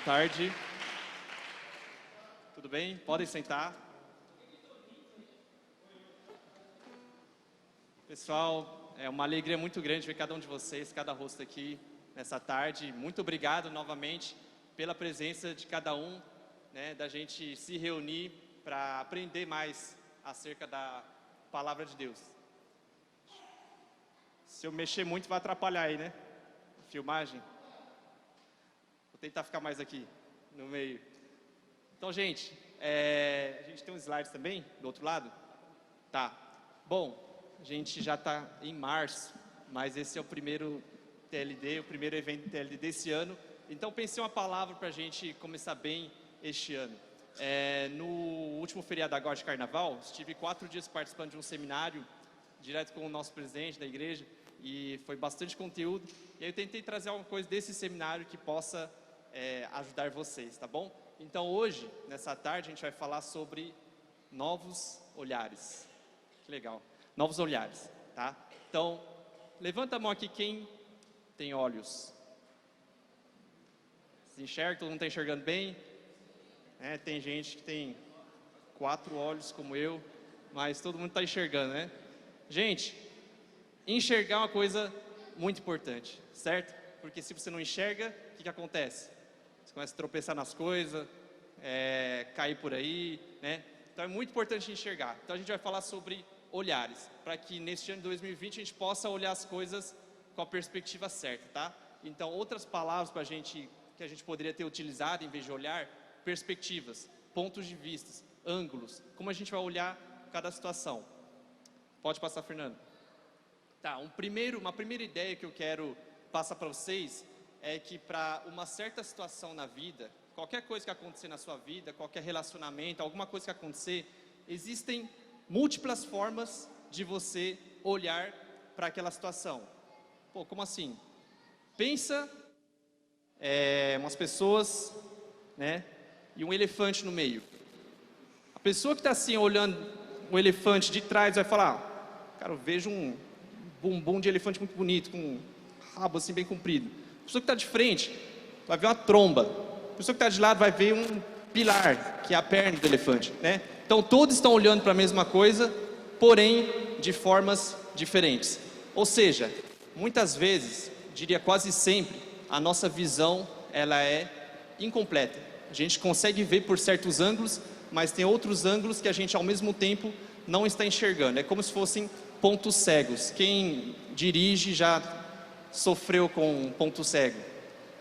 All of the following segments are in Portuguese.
tarde. Tudo bem? Podem sentar. Pessoal, é uma alegria muito grande ver cada um de vocês, cada rosto aqui nessa tarde. Muito obrigado novamente pela presença de cada um, né, da gente se reunir para aprender mais acerca da palavra de Deus. Se eu mexer muito vai atrapalhar aí, né? A filmagem. Vou tentar ficar mais aqui no meio. Então, gente, a gente tem uns slides também do outro lado? Tá. Bom, a gente já está em março, mas esse é o primeiro TLD, o primeiro evento TLD desse ano. Então, pensei uma palavra para a gente começar bem este ano. No último feriado agora de Carnaval, estive 4 dias participando de um seminário, direto com o nosso presidente da igreja, e foi bastante conteúdo. E aí eu tentei trazer alguma coisa desse seminário que possa ajudar vocês, tá bom? Então hoje, nessa tarde, a gente vai falar sobre novos olhares. Que legal. Novos olhares, tá? Então, levanta a mão aqui quem tem olhos. Se enxerga, todo mundo está enxergando bem? Tem gente que tem 4 olhos como eu, mas todo mundo está enxergando, né? Gente, enxergar é uma coisa muito importante, certo? Porque se você não enxerga, o que acontece? Você começa a tropeçar nas coisas, cair por aí, né? Então é muito importante enxergar. Então a gente vai falar sobre olhares, para que neste ano de 2020 a gente possa olhar as coisas com a perspectiva certa, tá? Então outras palavras que a gente poderia ter utilizado em vez de olhar, perspectivas, pontos de vista, ângulos, como a gente vai olhar cada situação. Pode passar, Fernando. Tá, uma primeira ideia que eu quero passar para vocês é que para uma certa situação na vida, qualquer coisa que acontecer na sua vida, qualquer relacionamento, alguma coisa que acontecer, existem múltiplas formas de você olhar para aquela situação. Pô, como assim? Pensa umas pessoas, né, e um elefante no meio. A pessoa que está assim olhando um elefante de trás vai falar: cara, eu vejo um bumbum de elefante muito bonito, com um rabo assim bem comprido. A pessoa que está de frente vai ver uma tromba. A pessoa que está de lado vai ver um pilar, que é a perna do elefante, né? Então todos estão olhando para a mesma coisa, porém de formas diferentes. Ou seja, muitas vezes, diria quase sempre, a nossa visão ela é incompleta. A gente consegue ver por certos ângulos, mas tem outros ângulos que a gente ao mesmo tempo não está enxergando. É como se fossem pontos cegos. Quem dirige já sofreu com ponto cego,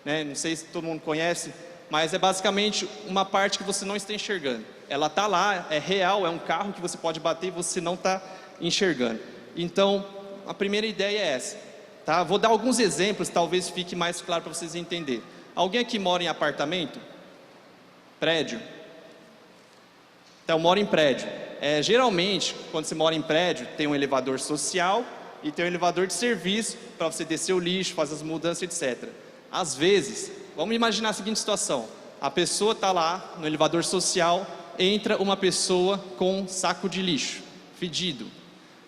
né? Não sei se todo mundo conhece, mas é basicamente uma parte que você não está enxergando. Ela está lá, é real, é um carro que você pode bater e você não está enxergando. Então, a primeira ideia é essa, tá? Vou dar alguns exemplos, talvez fique mais claro para vocês entenderem. Alguém aqui mora em apartamento? Prédio? Então, eu moro em prédio. Geralmente, quando você mora em prédio, tem um elevador social e tem um elevador de serviço para você descer o lixo, fazer as mudanças, etc. Às vezes, vamos imaginar a seguinte situação: a pessoa está lá no elevador social, entra uma pessoa com um saco de lixo, fedido.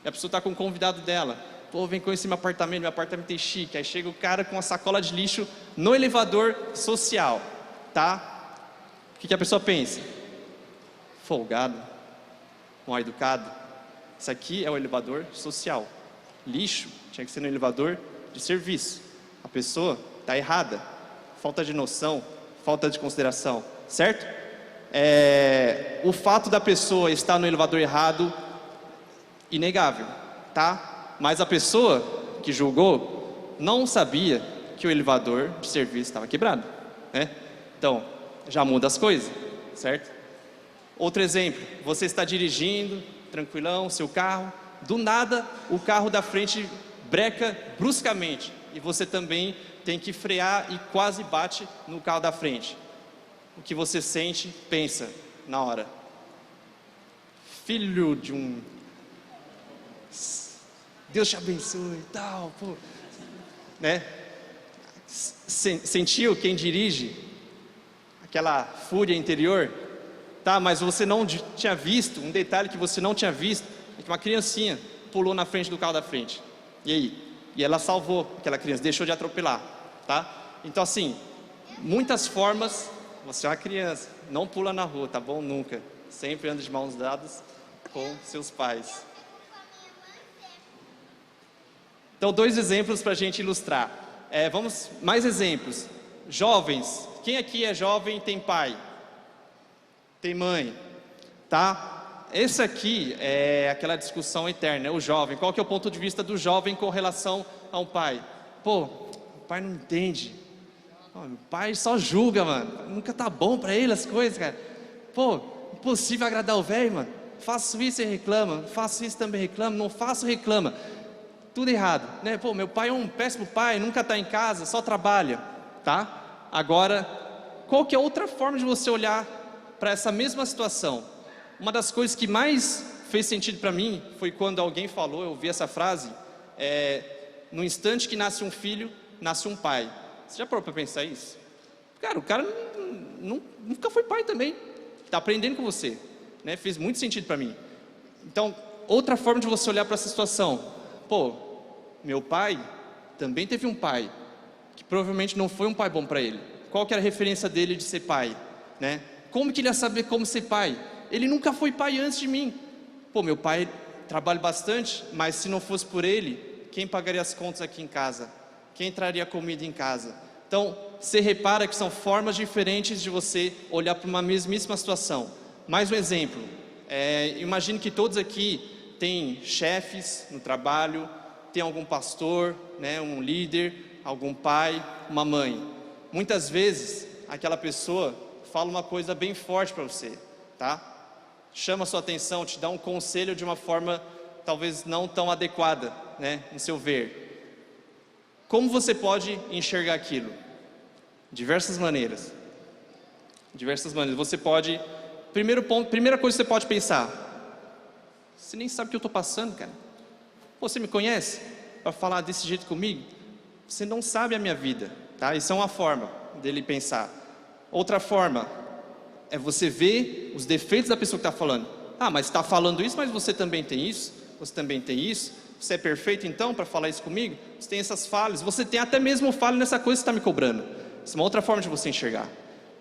E a pessoa está com o convidado dela: pô, vem conhecer meu apartamento é chique. Aí chega o cara com uma sacola de lixo no elevador social, tá? O que a pessoa pensa? Folgado, mal educado. Isso aqui é o elevador social. Lixo tinha que ser no elevador de serviço. A pessoa está errada. Falta de noção, falta de consideração, certo? O fato da pessoa estar no elevador errado, inegável, tá? Mas a pessoa que julgou não sabia que o elevador de serviço estava quebrado, né? Então, já muda as coisas, certo? Outro exemplo: você está dirigindo, tranquilão, seu carro, do nada o carro da frente breca bruscamente e você também tem que frear e quase bate no carro da frente. O que você sente, pensa na hora: filho de um... Deus te abençoe e tal, pô, né? Sentiu quem dirige aquela fúria interior? Tá, mas você não tinha visto, um detalhe que você não tinha visto, é que uma criancinha pulou na frente do carro da frente. E aí? E ela salvou aquela criança, deixou de atropelar, tá? Então assim, muitas formas você é uma criança, não pula na rua, tá bom? Nunca. Sempre anda de mãos dadas com seus pais. Então, 2 exemplos para a gente ilustrar. Vamos, mais exemplos. Jovens, quem aqui é jovem e tem pai? Tem mãe, tá? Esse aqui é aquela discussão eterna, o jovem. Qual que é o ponto de vista do jovem com relação a um pai? Pô, o pai não entende. O pai só julga, mano. Nunca tá bom para ele as coisas, cara. Pô, impossível agradar o velho, mano. Faço isso e reclama, faço isso também reclama, não faço reclama. Tudo errado, né? Pô, meu pai é um péssimo pai, nunca está em casa, só trabalha, tá? Agora, qual que é outra forma de você olhar para essa mesma situação? Uma das coisas que mais fez sentido para mim foi quando alguém falou, eu ouvi essa frase, no instante que nasce um filho, nasce um pai. Você já parou para pensar isso? Cara, o cara nunca foi pai também, está aprendendo com você, né? Fez muito sentido para mim. Então, outra forma de você olhar para essa situação, pô, meu pai também teve um pai, que provavelmente não foi um pai bom para ele. Qual que era a referência dele de ser pai, né? Como que ele ia saber como ser pai? Ele nunca foi pai antes de mim. Pô, meu pai trabalha bastante, mas se não fosse por ele, quem pagaria as contas aqui em casa? Quem traria comida em casa? Então, você repara que são formas diferentes de você olhar para uma mesmíssima situação. Mais um exemplo. Imagine que todos aqui têm chefes no trabalho, tem algum pastor, né, um líder, algum pai, uma mãe. Muitas vezes, aquela pessoa fala uma coisa bem forte para você, tá? Chama a sua atenção, te dá um conselho de uma forma talvez não tão adequada, né, no seu ver. Como você pode enxergar aquilo? Diversas maneiras. Diversas maneiras. Você pode... Primeira coisa que você pode pensar: você nem sabe o que eu estou passando, cara. Você me conhece para falar desse jeito comigo? Você não sabe a minha vida, tá? Isso é uma forma dele pensar. Outra forma é você ver os defeitos da pessoa que está falando. Ah, mas está falando isso, mas você também tem isso? Você também tem isso? Você é perfeito então para falar isso comigo? Você tem essas falhas? Você tem até mesmo falha nessa coisa que está me cobrando. Isso é uma outra forma de você enxergar.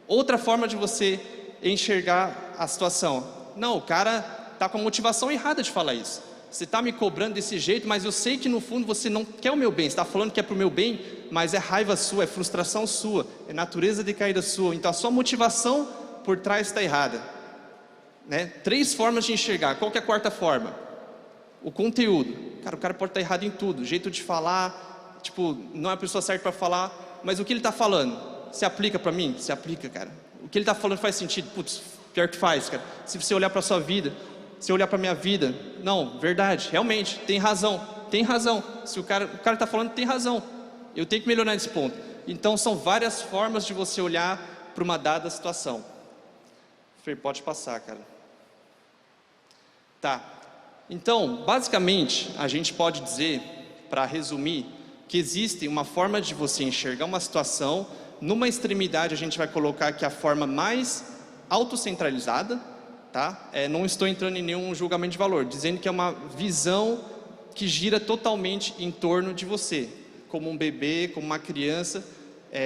Outra forma de você enxergar a situação: não, o cara está com a motivação errada de falar isso. Você está me cobrando desse jeito, mas eu sei que no fundo você não quer o meu bem. Você está falando que é para o meu bem, mas é raiva sua, é frustração sua, é natureza decaída sua. Então a sua motivação por trás está errada, né? 3 formas de enxergar. Qual que é a 4ª forma? O conteúdo. Cara, o cara pode estar errado em tudo. Jeito de falar, tipo, não é a pessoa certa para falar, mas o que ele está falando se aplica para mim? Se aplica, cara. O que ele está falando faz sentido? Putz, pior que faz, cara. Se você olhar para a sua vida, se eu olhar para a minha vida, não, verdade, realmente, tem razão. Se o cara está falando, tem razão. Eu tenho que melhorar nesse ponto. Então, são várias formas de você olhar para uma dada situação. Fer, pode passar, cara. Tá. Então, basicamente, a gente pode dizer, para resumir, que existe uma forma de você enxergar uma situação. Numa extremidade, a gente vai colocar que a forma mais autocentralizada, tá? Não estou entrando em nenhum julgamento de valor, dizendo que é uma visão que gira totalmente em torno de você, como um bebê, como uma criança,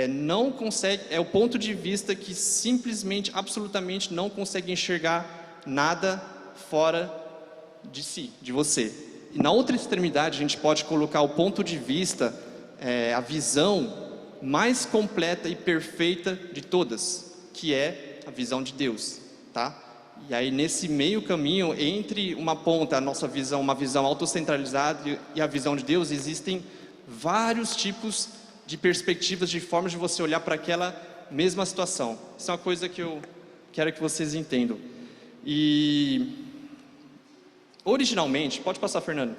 não consegue, é o ponto de vista que simplesmente, absolutamente não consegue enxergar nada fora de si, de você. E na outra extremidade a gente pode colocar o ponto de vista, a visão mais completa e perfeita de todas, que é a visão de Deus, tá? E aí nesse meio caminho, entre uma ponta, a nossa visão, uma visão autocentralizada, e a visão de Deus, existem vários tipos de perspectivas, de formas de você olhar para aquela mesma situação. Isso é uma coisa que eu quero que vocês entendam. E originalmente, pode passar, Fernando.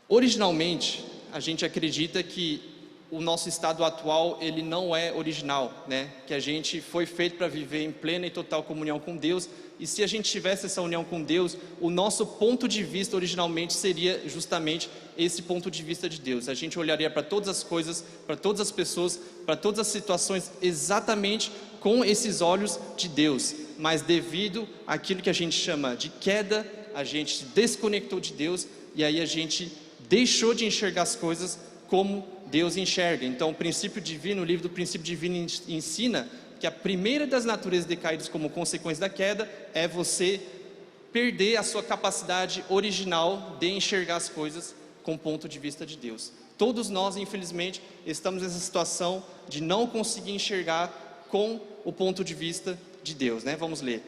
Originalmente, a gente acredita que o nosso estado atual, ele não é original, né? Que a gente foi feito para viver em plena e total comunhão com Deus, e se a gente tivesse essa união com Deus, o nosso ponto de vista originalmente seria justamente esse ponto de vista de Deus. A gente olharia para todas as coisas, para todas as pessoas, para todas as situações exatamente com esses olhos de Deus, mas devido àquilo que a gente chama de queda, a gente se desconectou de Deus, e aí a gente deixou de enxergar as coisas como Deus enxerga. Então, o princípio divino, o livro do princípio divino ensina que a primeira das naturezas decaídas como consequência da queda é você perder a sua capacidade original de enxergar as coisas com o ponto de vista de Deus. Todos nós, infelizmente, estamos nessa situação de não conseguir enxergar com o ponto de vista de Deus, né? Vamos ler.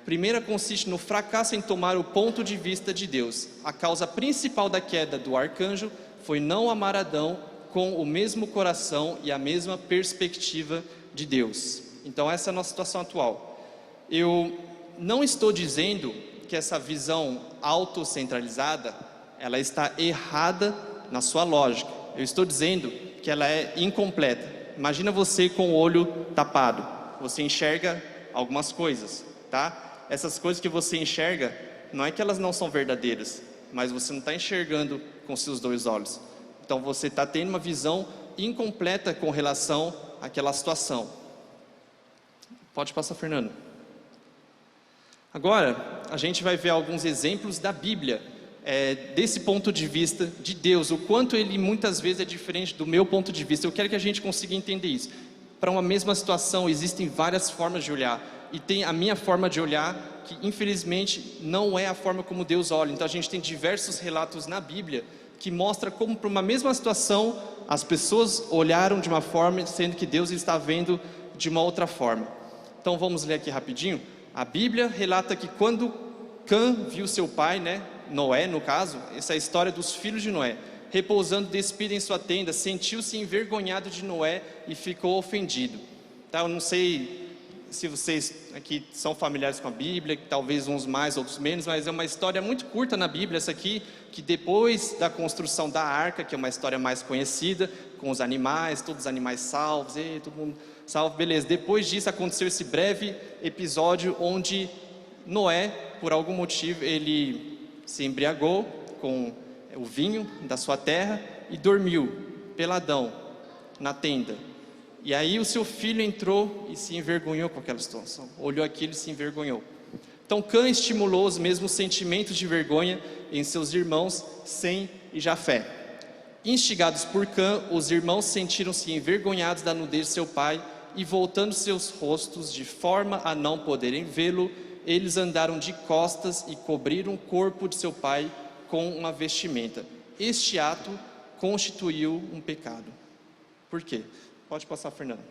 Primeira consiste no fracasso em tomar o ponto de vista de Deus. A causa principal da queda do arcanjo foi não amar Adão com o mesmo coração e a mesma perspectiva de Deus. Então essa é a nossa situação atual. Eu não estou dizendo que essa visão autocentralizada, ela está errada na sua lógica. Eu estou dizendo que ela é incompleta. Imagina você com o olho tapado. Você enxerga algumas coisas, tá? Essas coisas que você enxerga, não é que elas não são verdadeiras, mas você não está enxergando com seus dois olhos. Então você está tendo uma visão incompleta com relação àquela situação. Pode passar, Fernando. Agora, a gente vai ver alguns exemplos da Bíblia, desse ponto de vista de Deus, o quanto ele muitas vezes é diferente do meu ponto de vista. Eu quero que a gente consiga entender isso. Para uma mesma situação, existem várias formas de olhar, e tem a minha forma de olhar, que infelizmente não é a forma como Deus olha. Então a gente tem diversos relatos na Bíblia, que mostra como para uma mesma situação, as pessoas olharam de uma forma, sendo que Deus está vendo de uma outra forma. Então vamos ler aqui rapidinho. A Bíblia relata que quando Cã viu seu pai, né, Noé no caso, essa é a história dos filhos de Noé, repousando despido em sua tenda, sentiu-se envergonhado de Noé e ficou ofendido. Tá, eu não sei se vocês aqui são familiares com a Bíblia, talvez uns mais, outros menos, mas é uma história muito curta na Bíblia essa aqui, que depois da construção da arca, que é uma história mais conhecida, com os animais, todos os animais salvos, todo mundo salvo, beleza. Depois disso aconteceu esse breve episódio onde Noé, por algum motivo, ele se embriagou com o vinho da sua terra e dormiu peladão na tenda. E aí o seu filho entrou e se envergonhou com aquela situação, olhou aquilo e se envergonhou. Então Cã estimulou os mesmos sentimentos de vergonha em seus irmãos Sem e Jafé. Instigados por Cã, os irmãos sentiram-se envergonhados da nudez de seu pai e, voltando seus rostos de forma a não poderem vê-lo, eles andaram de costas e cobriram o corpo de seu pai com uma vestimenta. Este ato constituiu um pecado. Por quê? Pode passar, Fernando.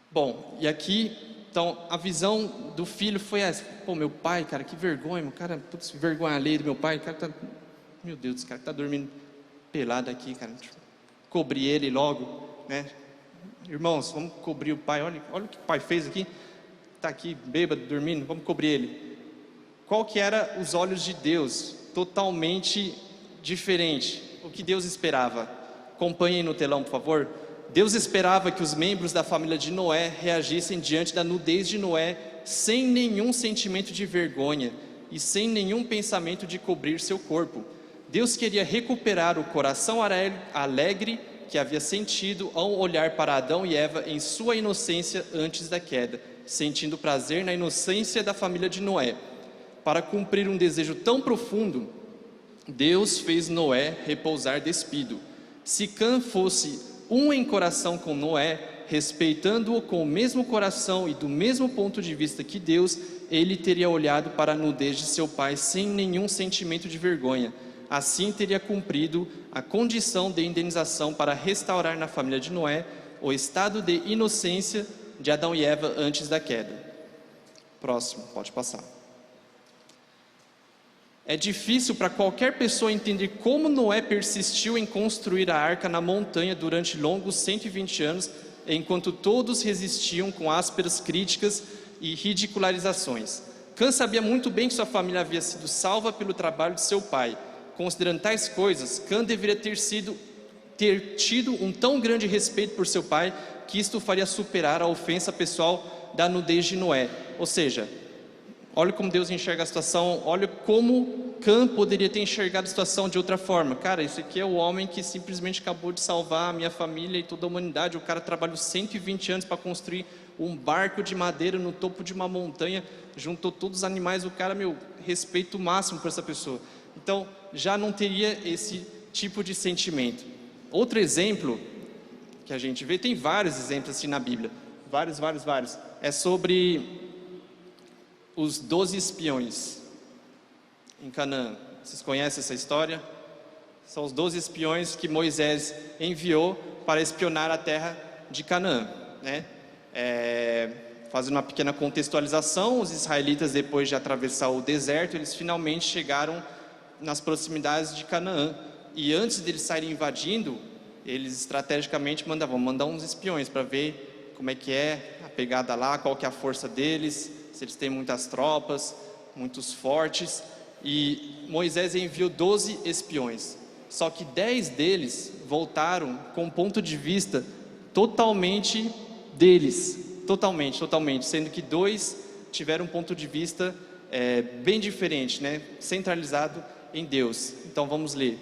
Bom, e aqui, então, a visão do filho foi essa. Pô, meu pai, cara, que vergonha, meu cara, putz, vergonha alheia do meu pai, cara tá, meu Deus, esse cara tá dormindo pelado aqui, cara, cobrir ele logo, né? Irmãos, vamos cobrir o pai, olha o que o pai fez aqui, tá aqui bêbado, dormindo, vamos cobrir ele. Qual que era os olhos de Deus? Totalmente diferente. O que Deus esperava? Acompanhem no telão, por favor. Deus esperava que os membros da família de Noé reagissem diante da nudez de Noé sem nenhum sentimento de vergonha e sem nenhum pensamento de cobrir seu corpo. Deus queria recuperar o coração alegre que havia sentido ao olhar para Adão e Eva em sua inocência antes da queda, sentindo prazer na inocência da família de Noé. Para cumprir um desejo tão profundo, Deus fez Noé repousar despido. Se Cã fosse um em coração com Noé, respeitando-o com o mesmo coração e do mesmo ponto de vista que Deus, ele teria olhado para a nudez de seu pai sem nenhum sentimento de vergonha. Assim teria cumprido a condição de indenização para restaurar na família de Noé o estado de inocência de Adão e Eva antes da queda. Próximo, pode passar. É difícil para qualquer pessoa entender como Noé persistiu em construir a arca na montanha durante longos 120 anos, enquanto todos resistiam com ásperas críticas e ridicularizações. Cã sabia muito bem que sua família havia sido salva pelo trabalho de seu pai. Considerando tais coisas, Cã deveria ter tido um tão grande respeito por seu pai, que isto faria superar a ofensa pessoal da nudez de Noé. Ou seja, olha como Deus enxerga a situação, olha como Cã poderia ter enxergado a situação de outra forma. Cara, esse aqui é o homem que simplesmente acabou de salvar a minha família e toda a humanidade. O cara trabalhou 120 anos para construir um barco de madeira no topo de uma montanha, juntou todos os animais, o cara, respeito máximo por essa pessoa. Então, já não teria esse tipo de sentimento. Outro exemplo que a gente vê, tem vários exemplos assim na Bíblia, vários, é sobre os 12 espiões em Canaã. Vocês conhecem essa história? São os 12 espiões que Moisés enviou para espionar a terra de Canaã, né? Fazendo uma pequena contextualização, os israelitas, depois de atravessar o deserto, eles finalmente chegaram nas proximidades de Canaã. E antes deles saírem invadindo, eles estrategicamente vão mandar uns espiões para ver como é que é a pegada lá, qual que é a força deles, se eles têm muitas tropas, muitos fortes. E Moisés enviou 12 espiões, só que 10 deles voltaram com um ponto de vista totalmente deles, totalmente, sendo que 2 tiveram um ponto de vista bem diferente, né? Centralizado em Deus. Então vamos ler.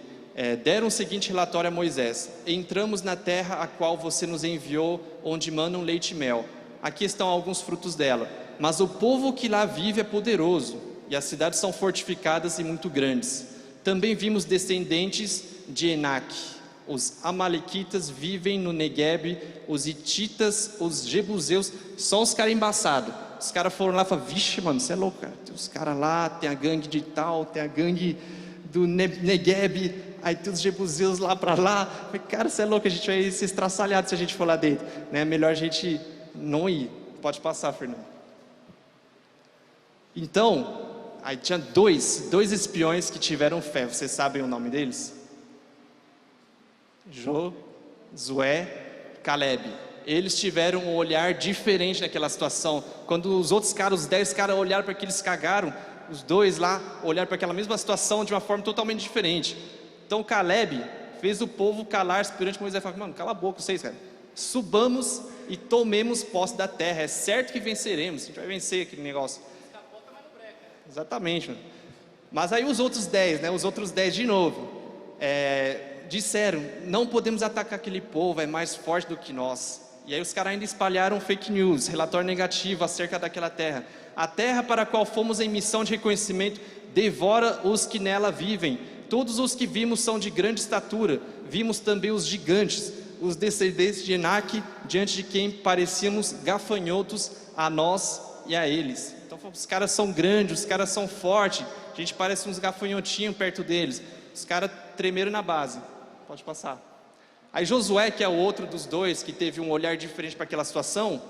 Deram o seguinte relatório a Moisés: entramos na terra a qual você nos enviou, onde manam leite e mel. Aqui estão alguns frutos dela, mas o povo que lá vive é poderoso, e as cidades são fortificadas e muito grandes. Também vimos descendentes de Enaque. Os amalequitas vivem no Neguebe, os hititas, os jebuseus, só os caras embaçados. Os caras foram lá e falaram: vixe, mano, você é louco, cara. Tem os caras lá, tem a gangue de tal, tem a gangue do Neguebe, aí tem os jebuseus lá pra lá. Falei, cara, você é louco, a gente vai ser estraçalhado se a gente for lá dentro, né? Melhor a gente não ir. Pode passar, Fernando. Então, aí tinha dois espiões que tiveram fé. Vocês sabem o nome deles? Josué, Caleb. Eles tiveram um olhar diferente naquela situação. Quando os outros caras, os 10 caras olharam para que eles cagaram, os 2 lá olharam para aquela mesma situação de uma forma totalmente diferente. Então Caleb fez o povo calar-se perante Moisés e falou: mano, cala a boca vocês, cara. Subamos e tomemos posse da terra. É certo que venceremos, a gente vai vencer aquele negócio. Exatamente, mano. Mas aí os outros 10, né? Os outros 10 de novo disseram: não podemos atacar aquele povo, é mais forte do que nós. E aí os caras ainda espalharam fake news, relatório negativo acerca daquela terra. A terra para a qual fomos em missão de reconhecimento devora os que nela vivem. Todos os que vimos são de grande estatura. Vimos também os gigantes, os descendentes de Enaque, diante de quem parecíamos gafanhotos a nós e a eles. Então os caras são grandes, os caras são fortes, a gente parece uns gafanhotinhos perto deles. Os caras tremeram na base. Pode passar. Aí Josué, que é o outro dos 2 que teve um olhar diferente para aquela situação,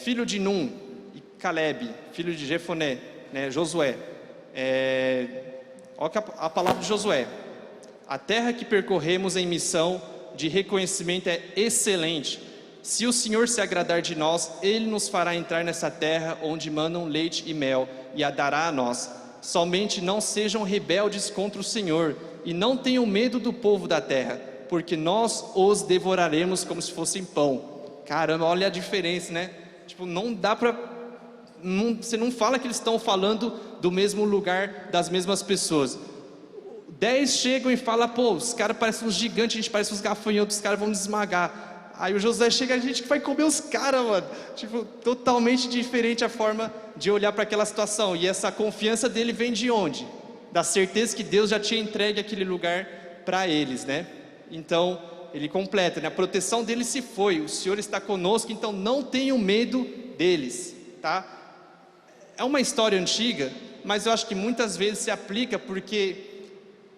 filho de Num, e Caleb, filho de Jefoné, né, Josué. Olha a palavra de Josué: a terra que percorremos em missão de reconhecimento é excelente. Se o Senhor se agradar de nós, Ele nos fará entrar nessa terra onde manam leite e mel, e a dará a nós. Somente não sejam rebeldes contra o Senhor, e não tenham medo do povo da terra, porque nós os devoraremos como se fossem pão. Caramba, olha a diferença, né? Tipo, não dá pra... você não fala que eles estão falando do mesmo lugar, das mesmas pessoas. 10 chegam e falam: pô, os caras parecem uns gigantes, a gente parece uns gafanhotos, os caras vão nos esmagar. Aí o Josué chega: a gente que vai comer os caras, mano. Tipo, totalmente diferente a forma de olhar para aquela situação. E essa confiança dele vem de onde? Da certeza que Deus já tinha entregue aquele lugar para eles, né? Então, ele completa, né? A proteção deles se foi, o Senhor está conosco, então não tenham medo deles, tá? É uma história antiga, mas eu acho que muitas vezes se aplica porque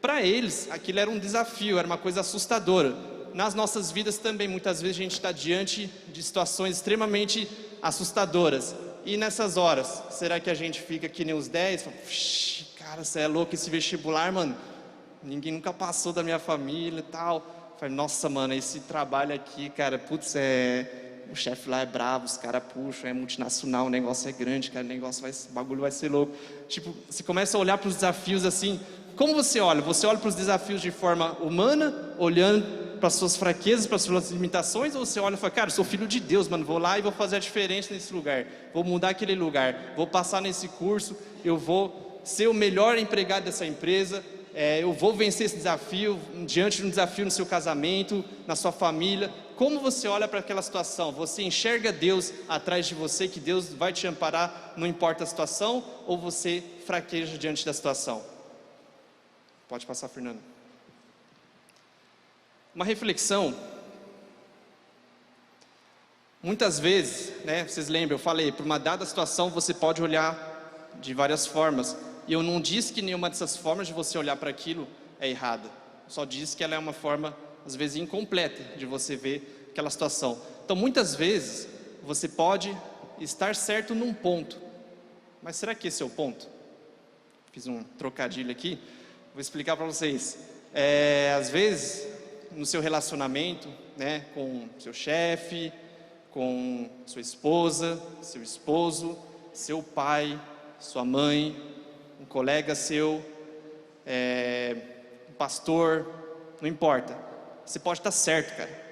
para eles aquilo era um desafio, era uma coisa assustadora. Nas nossas vidas também, muitas vezes a gente está diante de situações extremamente assustadoras. E nessas horas, será que a gente fica que nem os 10? Fala, cara, você é louco, esse vestibular, mano, ninguém nunca passou da minha família e tal. Falei, nossa, mano, esse trabalho aqui, cara, putz, o chefe lá é bravo, os caras puxam, é multinacional, o negócio é grande, cara, o bagulho vai ser louco. Tipo, você começa a olhar para os desafios assim. Como você olha? Você olha para os desafios de forma humana, olhando para as suas fraquezas, para as suas limitações, ou você olha e fala, cara, eu sou filho de Deus, mano, vou lá e vou fazer a diferença nesse lugar, vou mudar aquele lugar, vou passar nesse curso, eu vou ser o melhor empregado dessa empresa, eu vou vencer esse desafio, diante de um desafio no seu casamento, na sua família. Como você olha para aquela situação? Você enxerga Deus atrás de você, que Deus vai te amparar, não importa a situação, ou você fraqueja diante da situação? Pode passar, Fernando. Uma reflexão. Muitas vezes, né, vocês lembram, eu falei, para uma dada situação você pode olhar de várias formas. E eu não disse que nenhuma dessas formas de você olhar para aquilo é errada. Eu só disse que ela é uma forma, às vezes, incompleta de você ver aquela situação. Então, muitas vezes, você pode estar certo num ponto. Mas será que esse é o ponto? Fiz um trocadilho aqui. Vou explicar para vocês. Às vezes, no seu relacionamento, né, com seu chefe, com sua esposa, seu esposo, seu pai, sua mãe, um colega seu, um pastor, não importa. Você pode estar certo, cara.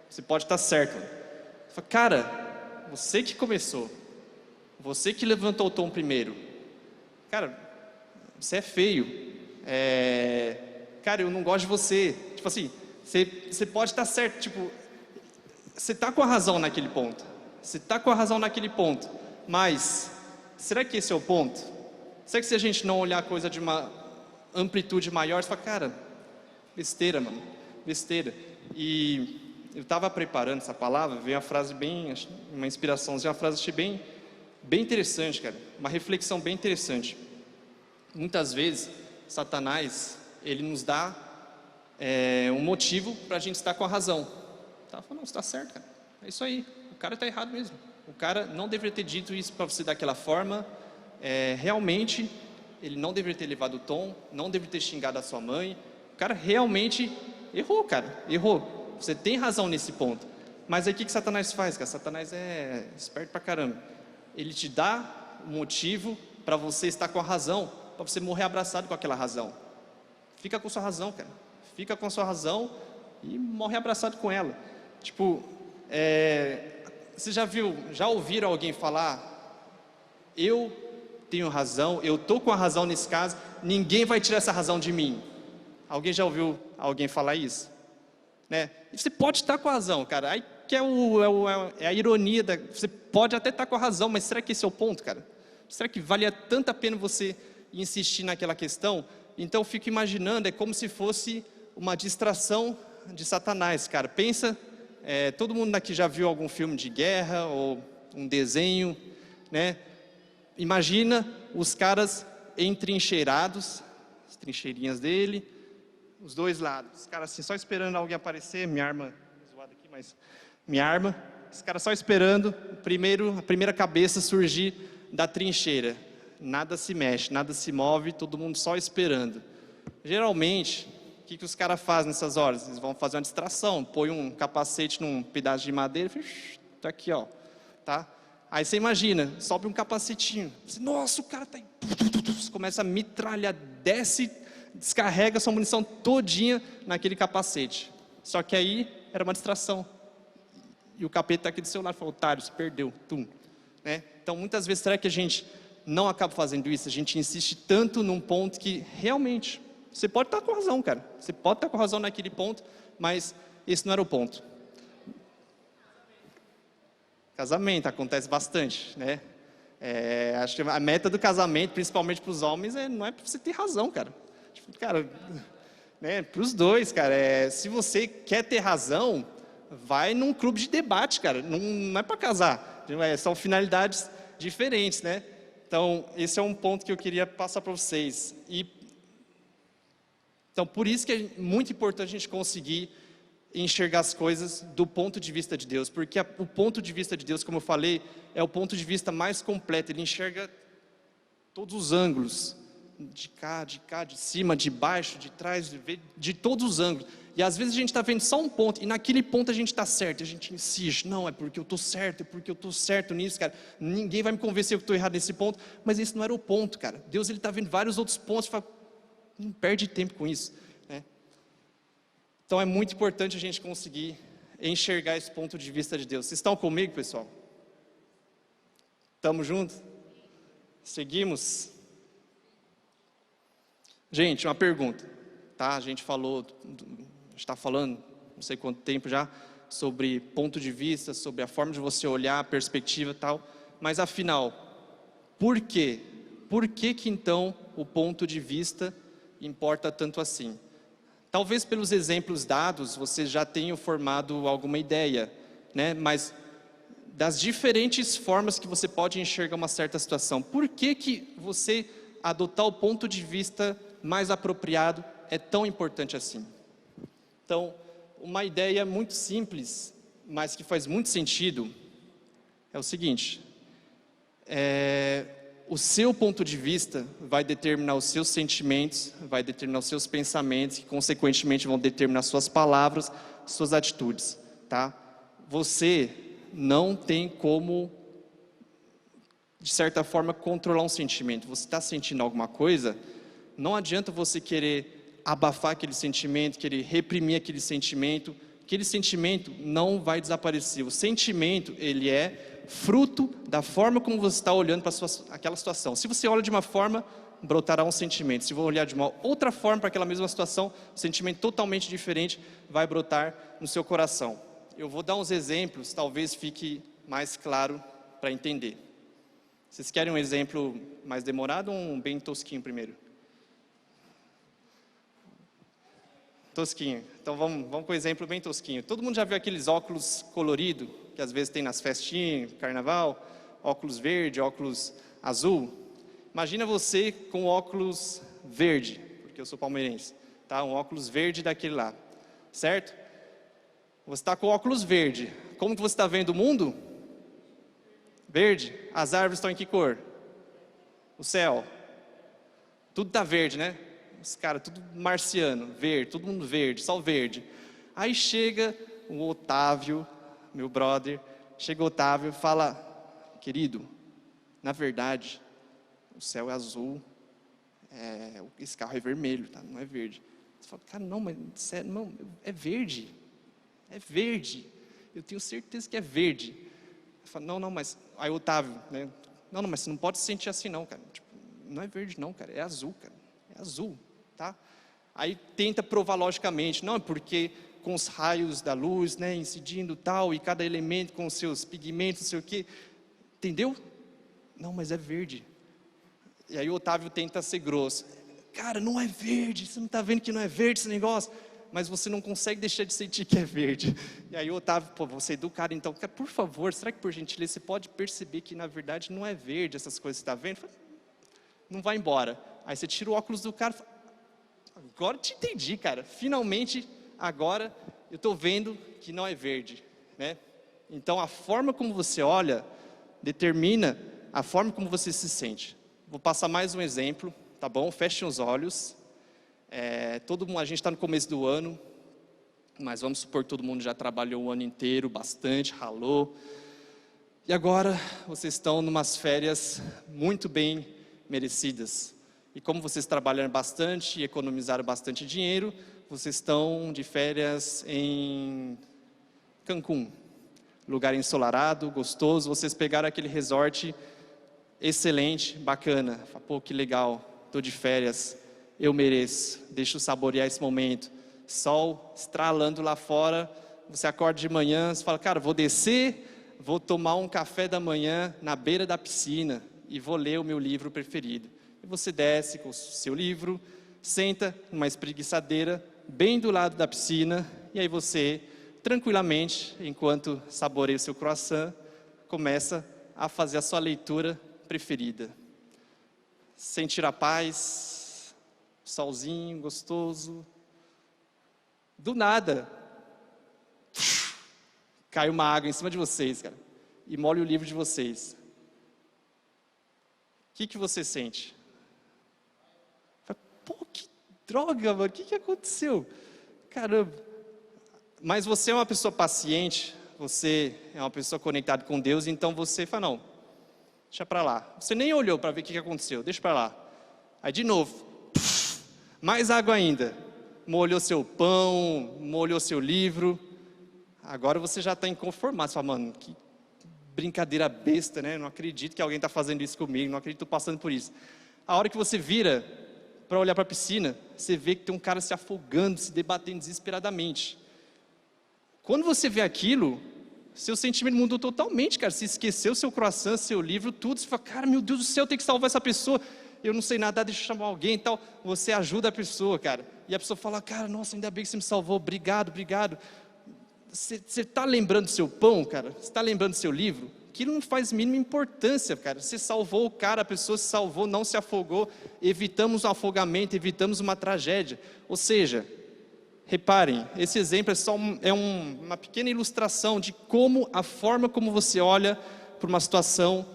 Você pode estar certo. Você fala, cara, você que começou, você que levantou o tom primeiro. Cara, você é feio. Cara, eu não gosto de você. Tipo assim, você pode estar certo, tipo, você está com a razão naquele ponto. Você está com a razão naquele ponto. Mas, será que esse é o ponto? Será que se a gente não olhar a coisa de uma amplitude maior, você fala, cara, besteira, mano, besteira. E eu estava preparando essa palavra, veio uma frase bem, uma inspiraçãozinha, uma frase achei bem interessante, cara. Uma reflexão bem interessante. Muitas vezes, Satanás, ele nos dá um motivo para a gente estar com a razão. Tá? Não, você está certo, cara. É isso aí. O cara está errado mesmo. O cara não deveria ter dito isso para você daquela forma. Realmente, ele não deveria ter levado o tom, não deveria ter xingado a sua mãe. O cara realmente errou, cara. Errou. Você tem razão nesse ponto. Mas aí o que Satanás faz, cara? Satanás é esperto pra caramba. Ele te dá um motivo para você estar com a razão, para você morrer abraçado com aquela razão. Fica com sua razão, cara. Fica com a sua razão e morre abraçado com ela. Tipo, você já ouviram alguém falar, eu tenho razão, eu estou com a razão nesse caso, ninguém vai tirar essa razão de mim. Alguém já ouviu alguém falar isso? Né? Você pode estar com a razão, cara. Aí que é a ironia, você pode até estar com a razão, mas será que esse é o ponto, cara? Será que valia tanto a pena você insistir naquela questão? Então eu fico imaginando, é como se fosse uma distração de Satanás, cara. Pensa, todo mundo aqui já viu algum filme de guerra ou um desenho, né? Imagina os caras entrincheirados, as trincheirinhas dele, os dois lados, os caras assim, só esperando alguém aparecer, minha arma, zoada aqui, mas minha arma, os caras só esperando a primeira cabeça surgir da trincheira. Nada se mexe, nada se move, todo mundo só esperando. Geralmente, o que os caras fazem nessas horas? Eles vão fazer uma distração, põe um capacete num pedaço de madeira, tá aqui, ó, tá? Aí você imagina, sobe um capacetinho, nossa, o cara tá aí, começa a metralhar, desce, descarrega sua munição todinha naquele capacete. Só que aí era uma distração. E o capeta está aqui do seu lado, falou, otário, você perdeu, tum. Né? Então muitas vezes será que a gente não acaba fazendo isso? A gente insiste tanto num ponto que realmente, você pode estar com razão, cara. Você pode estar com razão naquele ponto, mas esse não era o ponto. Casamento acontece bastante, né? Acho que a meta do casamento, principalmente para os homens, não é para você ter razão, cara. Tipo, cara, né? Para os dois, cara. Se você quer ter razão, vai num clube de debate, cara. Não é para casar. São finalidades diferentes, né? Então, esse é um ponto que eu queria passar para vocês. Então, por isso que é muito importante a gente conseguir enxergar as coisas do ponto de vista de Deus, porque o ponto de vista de Deus, como eu falei, é o ponto de vista mais completo. Ele enxerga todos os ângulos, de cá, de cima, de baixo, de trás, de todos os ângulos. E às vezes a gente está vendo só um ponto, e naquele ponto a gente está certo, a gente insiste, não, é porque eu estou certo, é porque eu estou certo nisso, cara, ninguém vai me convencer que eu estou errado nesse ponto, mas esse não era o ponto, cara. Deus, ele está vendo vários outros pontos, fala, não perde tempo com isso, né? Então é muito importante a gente conseguir enxergar esse ponto de vista de Deus. Vocês estão comigo, pessoal? Estamos juntos? Seguimos? Gente, uma pergunta, tá? A gente está falando, não sei quanto tempo já, sobre ponto de vista, sobre a forma de você olhar, a perspectiva e tal, mas afinal, por quê? Por que então o ponto de vista importa tanto assim? Talvez pelos exemplos dados, você já tenha formado alguma ideia, né? Mas das diferentes formas que você pode enxergar uma certa situação. Por que você adotar o ponto de vista mais apropriado é tão importante assim? Então, uma ideia muito simples, mas que faz muito sentido, é o seguinte: o seu ponto de vista vai determinar os seus sentimentos, vai determinar os seus pensamentos, que consequentemente vão determinar suas palavras, suas atitudes, tá? Você não tem como, de certa forma, controlar um sentimento. Você está sentindo alguma coisa, não adianta você querer abafar aquele sentimento, querer reprimir aquele sentimento não vai desaparecer. O sentimento, ele é fruto da forma como você está olhando para aquela situação. Se você olha de uma forma, brotará um sentimento. Se você olhar de uma outra forma para aquela mesma situação, um sentimento totalmente diferente vai brotar no seu coração. Eu vou dar uns exemplos, talvez fique mais claro para entender. Vocês querem um exemplo mais demorado ou um bem tosquinho primeiro? Tosquinho. Então vamos com um exemplo bem tosquinho. Todo mundo já viu aqueles óculos coloridos, que às vezes tem nas festinhas, carnaval, óculos verde, óculos azul? Imagina você com óculos verde, porque eu sou palmeirense, tá? Um óculos verde daquele lá, certo? Você está com óculos verde. Como que você está vendo o mundo? Verde. As árvores estão em que cor? O céu. Tudo está verde, né? Os caras, tudo marciano, verde, todo mundo verde, só verde. Aí chega o Otávio, meu brother, chega o Otávio e fala: querido, na verdade, o céu é azul, esse carro é vermelho, tá? Não é verde. Você fala: cara, não, mas sério, não, é verde. É verde, eu tenho certeza que é verde. Eu falo: não, mas... Aí o Otávio, né? Não, mas você não pode se sentir assim não, cara. Tipo, não é verde não, cara, é azul, cara. É azul, tá? Aí tenta provar logicamente, não, é porque com os raios da luz, né, incidindo tal, e cada elemento com os seus pigmentos, não sei o quê. Entendeu? Não, mas é verde. E aí o Otávio tenta ser grosso. Cara, não é verde, você não está vendo que não é verde esse negócio? Mas você não consegue deixar de sentir que é verde. E aí o Otávio, pô, você é educado, então, cara, por favor, será que por gentileza você pode perceber que na verdade não é verde essas coisas que você está vendo? Não vai embora. Aí você tira o óculos do cara e fala: agora te entendi, cara, finalmente, agora eu estou vendo que não é verde, né? Então a forma como você olha determina a forma como você se sente. Vou passar mais um exemplo, tá bom? Fechem os olhos. A gente está no começo do ano, mas vamos supor que todo mundo já trabalhou o ano inteiro, bastante, ralou. E agora vocês estão numas férias muito bem merecidas. E como vocês trabalharam bastante e economizaram bastante dinheiro, vocês estão de férias em Cancún. Lugar ensolarado, gostoso. Vocês pegaram aquele resort excelente, bacana. Pô, que legal, estou de férias. Eu mereço, deixa eu saborear esse momento. Sol estralando lá fora, você acorda de manhã, você fala: cara, vou descer, vou tomar um café da manhã na beira da piscina e vou ler o meu livro preferido. E você desce com o seu livro, senta numa espreguiçadeira bem do lado da piscina, e aí você, tranquilamente, enquanto saboreia o seu croissant, começa a fazer a sua leitura preferida. Sentir a paz, solzinho, gostoso. Do nada, cai uma água em cima de vocês, cara, e molha o livro de vocês. O que você sente? Pô, que droga, mano, o que aconteceu? Caramba. Mas você é uma pessoa paciente, você é uma pessoa conectada com Deus, então você fala: não, deixa pra lá. Você nem olhou para ver o que aconteceu, deixa pra lá. Aí de novo, mais água ainda, molhou seu pão, molhou seu livro. Agora você já está inconformado, você fala: mano, que brincadeira besta, né? Não acredito que alguém está fazendo isso comigo, não acredito que estou passando por isso. A hora que você vira para olhar para a piscina, você vê que tem um cara se afogando, se debatendo desesperadamente. Quando você vê aquilo, seu sentimento mudou totalmente, cara. Você esqueceu seu croissant, seu livro, tudo. Você fala: cara, meu Deus do céu, tem que salvar essa pessoa. eu não sei nadar, deixa eu chamar alguém e tal. Você ajuda a pessoa, cara. E a pessoa fala, cara, nossa, ainda bem que você me salvou, obrigado, obrigado. Você está lembrando do seu pão, cara? Você está lembrando do seu livro? Aquilo não faz mínima importância, cara. Você salvou o cara, a pessoa se salvou, não se afogou. Evitamos um afogamento, evitamos uma tragédia. Ou seja, reparem, esse exemplo é uma pequena ilustração de como a forma como você olha para uma situação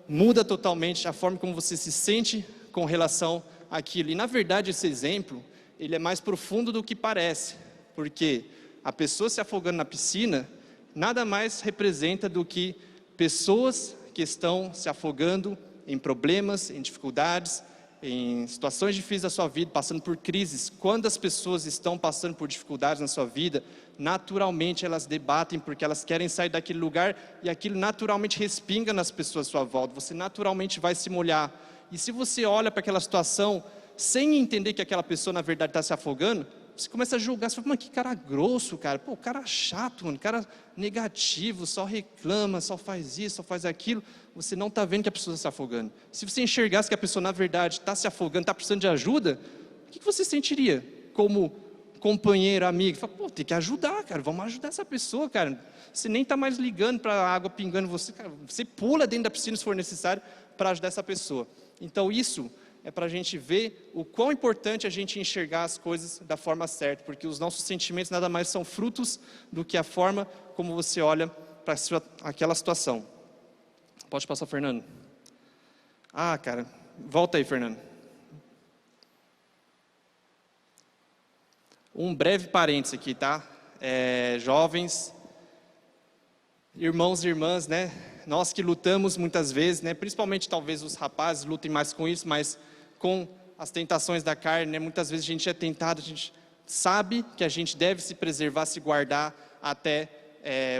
muda totalmente a forma como você se sente com relação àquilo. E na verdade esse exemplo, ele é mais profundo do que parece, porque a pessoa se afogando na piscina nada mais representa do que pessoas que estão se afogando em problemas, em dificuldades, em situações difíceis da sua vida, passando por crises. Quando as pessoas estão passando por dificuldades na sua vida, naturalmente elas debatem porque elas querem sair daquele lugar e aquilo naturalmente respinga nas pessoas à sua volta. Você naturalmente vai se molhar. E se você olha para aquela situação sem entender que aquela pessoa na verdade está se afogando, você começa a julgar, você fala, mano, que cara grosso, cara. Pô, cara chato, mano, cara negativo, só reclama, só faz isso, só faz aquilo. Você não está vendo que a pessoa está se afogando. Se você enxergasse que a pessoa na verdade está se afogando, está precisando de ajuda, o que você sentiria como companheiro, amigo? Fala, pô, tem que ajudar, cara, vamos ajudar essa pessoa, cara. Você nem está mais ligando para a água pingando você, cara. Você pula dentro da piscina se for necessário para ajudar essa pessoa. Então isso é para a gente ver o quão importante a gente enxergar as coisas da forma certa, porque os nossos sentimentos nada mais são frutos do que a forma como você olha para aquela situação. Pode passar, Fernando. Ah, cara, volta aí, Fernando. Um breve parênteses aqui, tá? Jovens, irmãos e irmãs, né? Nós que lutamos muitas vezes, né? Principalmente talvez os rapazes lutem mais com isso, mas com as tentações da carne, né? Muitas vezes a gente é tentado, a gente sabe que a gente deve se preservar, se guardar até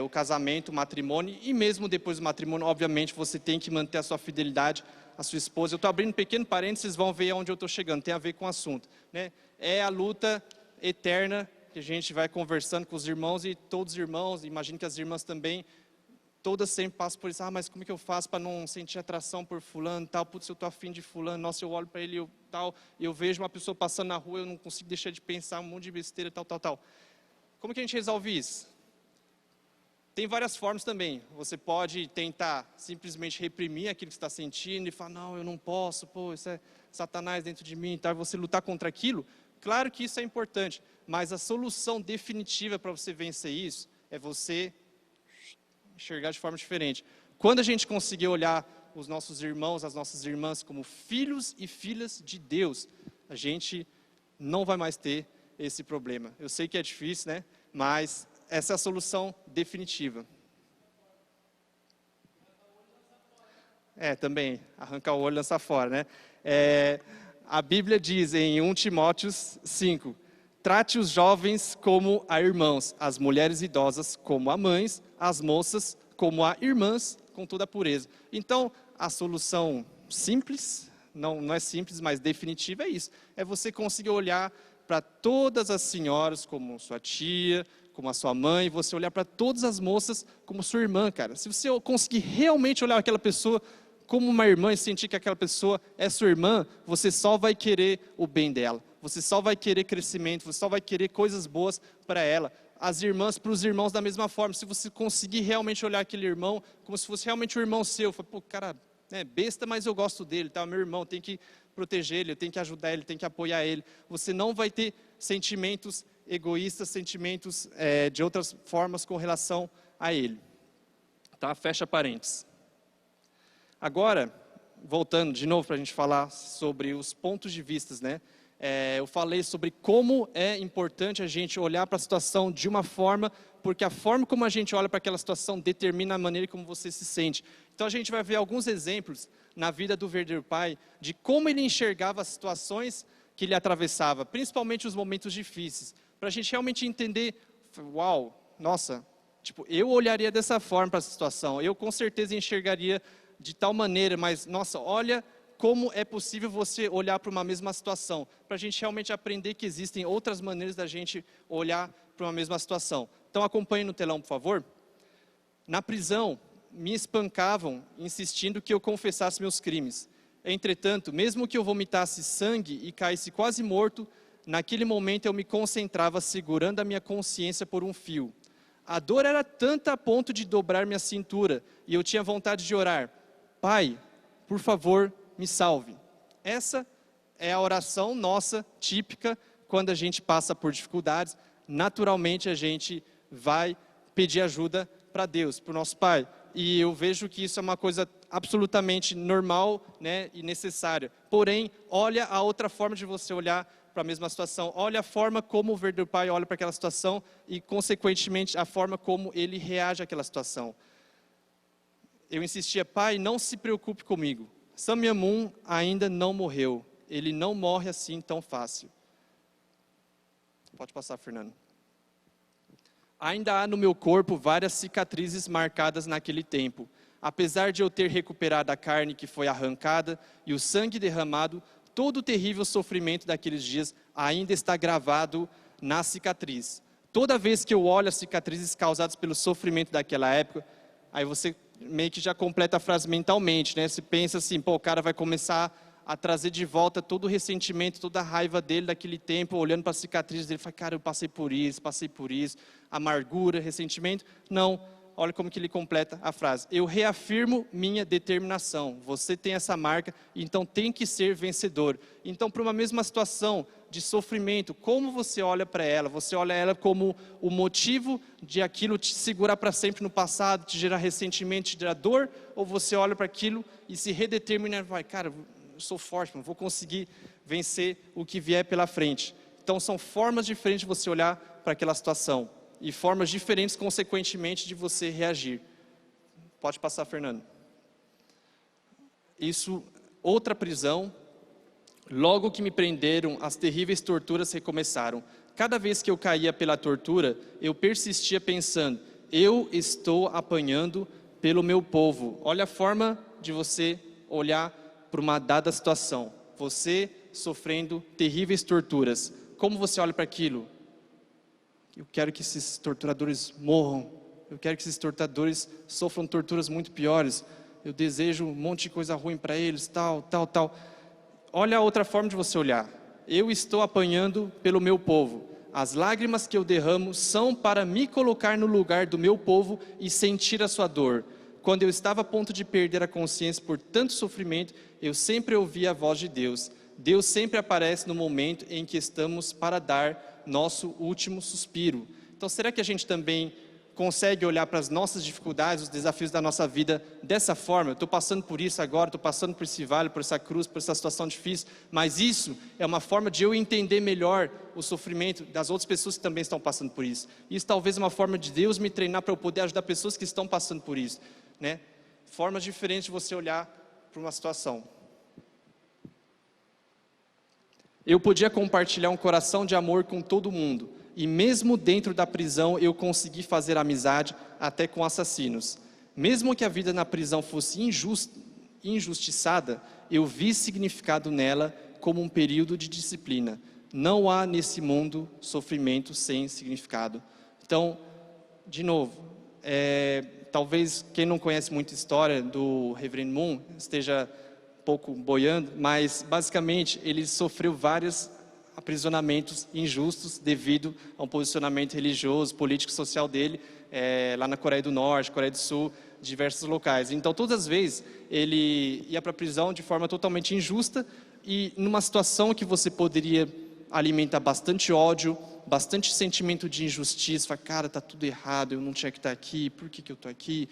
o casamento, o matrimônio, e mesmo depois do matrimônio, obviamente, você tem que manter a sua fidelidade à sua esposa. Eu estou abrindo um pequeno parênteses, vocês vão ver aonde eu estou chegando, tem a ver com o assunto, né? É a luta eterna que a gente vai conversando com os irmãos, e todos os irmãos, imagino que as irmãs também, todas sempre passam por isso. Ah, mas como é que eu faço para não sentir atração por fulano, tal? Putz, eu estou afim de fulano, nossa, eu olho para ele, eu vejo uma pessoa passando na rua, eu não consigo deixar de pensar um monte de besteira, tal. Como que a gente resolve isso? Tem várias formas também. Você pode tentar simplesmente reprimir aquilo que você está sentindo e falar, não, eu não posso, pô, isso é Satanás dentro de mim, tal. Você lutar contra aquilo. Claro que isso é importante, mas a solução definitiva para você vencer isso é você enxergar de forma diferente. Quando a gente conseguir olhar os nossos irmãos, as nossas irmãs como filhos e filhas de Deus, a gente não vai mais ter esse problema. Eu sei que é difícil, né? Mas essa é a solução definitiva. Também, arrancar o olho e lançar fora, né? A Bíblia diz em 1 Timóteo 5, trate os jovens como a irmãos, as mulheres idosas como a mães, as moças como a irmãs, com toda a pureza. Então, a solução simples, não é simples, mas definitiva é isso. É você conseguir olhar para todas as senhoras como sua tia, como a sua mãe, você olhar para todas as moças como sua irmã, cara. Se você conseguir realmente olhar aquela pessoa como uma irmã e sentir que aquela pessoa é sua irmã, você só vai querer o bem dela. Você só vai querer crescimento, você só vai querer coisas boas para ela. As irmãs para os irmãos da mesma forma. Se você conseguir realmente olhar aquele irmão como se fosse realmente um irmão seu, fala, pô, cara, é besta, mas eu gosto dele, tá? Meu irmão, tem que proteger ele, eu tenho que ajudar ele, tem que apoiar ele. Você não vai ter sentimentos egoístas, sentimentos de outras formas com relação a ele. Tá? Fecha parênteses. Agora, voltando de novo para a gente falar sobre os pontos de vista, né? Eu falei sobre como é importante a gente olhar para a situação de uma forma, porque a forma como a gente olha para aquela situação determina a maneira como você se sente. Então a gente vai ver alguns exemplos na vida do verdadeiro pai, de como ele enxergava as situações que ele atravessava, principalmente os momentos difíceis, para a gente realmente entender, uau, nossa, tipo, eu olharia dessa forma para a situação, eu com certeza enxergaria de tal maneira, mas nossa, olha como é possível você olhar para uma mesma situação, para a gente realmente aprender que existem outras maneiras da gente olhar para uma mesma situação. Então acompanhe no telão, por favor. Na prisão, me espancavam insistindo que eu confessasse meus crimes. Entretanto, mesmo que eu vomitasse sangue e caísse quase morto, naquele momento eu me concentrava segurando a minha consciência por um fio. A dor era tanta a ponto de dobrar minha cintura e eu tinha vontade de orar: Pai, por favor, me salve. Essa é a oração nossa típica quando a gente passa por dificuldades. Naturalmente a gente vai pedir ajuda para Deus, para o nosso Pai. E eu vejo que isso é uma coisa absolutamente normal, né, e necessária. Porém, olha a outra forma de você olhar para a mesma situação. Olha a forma como o verdadeiro pai olha para aquela situação e, consequentemente, a forma como ele reage àquela situação. Eu insistia: Pai, não se preocupe comigo. Sam Myung-moon ainda não morreu. Ele não morre assim tão fácil. Pode passar, Fernando. Ainda há no meu corpo várias cicatrizes marcadas naquele tempo. Apesar de eu ter recuperado a carne que foi arrancada e o sangue derramado, todo o terrível sofrimento daqueles dias ainda está gravado na cicatriz. Toda vez que eu olho as cicatrizes causadas pelo sofrimento daquela época, aí você meio que já completa a frase mentalmente, né? Você pensa assim: pô, o cara vai começar a trazer de volta todo o ressentimento, toda a raiva dele daquele tempo, olhando para as cicatrizes dele, fala: cara, eu passei por isso, amargura, ressentimento. Não, olha como que ele completa a frase: eu reafirmo minha determinação. Você tem essa marca, então tem que ser vencedor. Então, para uma mesma situação de sofrimento, como você olha para ela? Você olha ela como o motivo de aquilo te segurar para sempre no passado, te gerar ressentimento, te gerar dor? Ou você olha para aquilo e se redetermina, vai, cara, eu sou forte, vou conseguir vencer o que vier pela frente. Então, são formas diferentes de você olhar para aquela situação e formas diferentes, consequentemente, de você reagir. Pode passar, Fernando. Isso, outra prisão. Logo que me prenderam, as terríveis torturas recomeçaram. Cada vez que eu caía pela tortura, eu persistia pensando: eu estou apanhando pelo meu povo. Olha a forma de você olhar para uma dada situação. Você sofrendo terríveis torturas. Como você olha para aquilo? Eu quero que esses torturadores morram. Eu quero que esses torturadores sofram torturas muito piores. Eu desejo um monte de coisa ruim para eles, tal. Olha a outra forma de você olhar. Eu estou apanhando pelo meu povo. As lágrimas que eu derramo são para me colocar no lugar do meu povo e sentir a sua dor. Quando eu estava a ponto de perder a consciência por tanto sofrimento, eu sempre ouvia a voz de Deus. Deus sempre aparece no momento em que estamos para dar nosso último suspiro. Então, será que a gente também consegue olhar para as nossas dificuldades, os desafios da nossa vida dessa forma? Eu estou passando por isso agora, estou passando por esse vale, por essa cruz, por essa situação difícil, mas isso é uma forma de eu entender melhor o sofrimento das outras pessoas que também estão passando por isso. Isso talvez é uma forma de Deus me treinar para eu poder ajudar pessoas que estão passando por isso, né? Formas diferentes de você olhar para uma situação. Eu podia compartilhar um coração de amor com todo mundo, e mesmo dentro da prisão eu consegui fazer amizade até com assassinos. Mesmo que a vida na prisão fosse injustiçada, eu vi significado nela como um período de disciplina. Não há nesse mundo sofrimento sem significado. Então, de novo, talvez quem não conhece muito a história do Reverendo Moon esteja pouco boiando, mas basicamente ele sofreu vários aprisionamentos injustos devido a um posicionamento religioso, político e social dele, lá na Coreia do Norte, Coreia do Sul, diversos locais. Então todas as vezes ele ia para a prisão de forma totalmente injusta e numa situação que você poderia alimentar bastante ódio, bastante sentimento de injustiça, falar: cara, tá tudo errado, eu não tinha que estar aqui, por que eu estou aqui?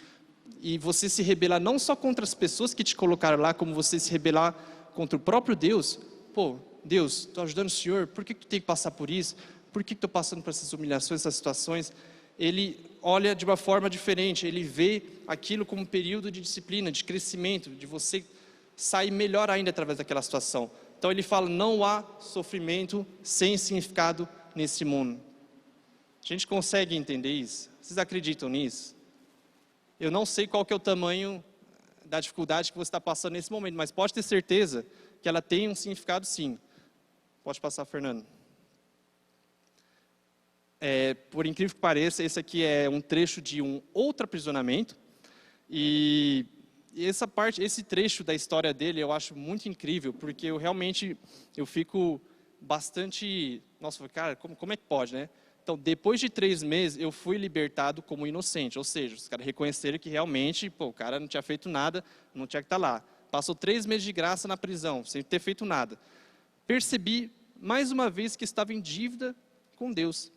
E você se rebelar não só contra as pessoas que te colocaram lá, como você se rebelar contra o próprio Deus. Pô, Deus, estou ajudando o Senhor, por que tem que passar por isso? Por que estou passando por essas humilhações, essas situações? Ele olha de uma forma diferente, ele vê aquilo como um período de disciplina, de crescimento, de você sair melhor ainda através daquela situação. Então ele fala: não há sofrimento sem significado nesse mundo. A gente consegue entender isso? Vocês acreditam nisso? Eu não sei qual que é o tamanho da dificuldade que você está passando nesse momento, mas pode ter certeza que ela tem um significado, sim. Pode passar, Fernando. Por incrível que pareça, esse aqui é um trecho de um outro aprisionamento. E E essa parte, esse trecho da história dele eu acho muito incrível, porque eu fico bastante, nossa, cara, como é que pode, né? Então, depois de 3 meses, eu fui libertado como inocente, ou seja, os caras reconheceram que realmente, pô, o cara não tinha feito nada, não tinha que estar lá. Passou 3 meses de graça na prisão, sem ter feito nada. Percebi, mais uma vez, que estava em dívida com Deus.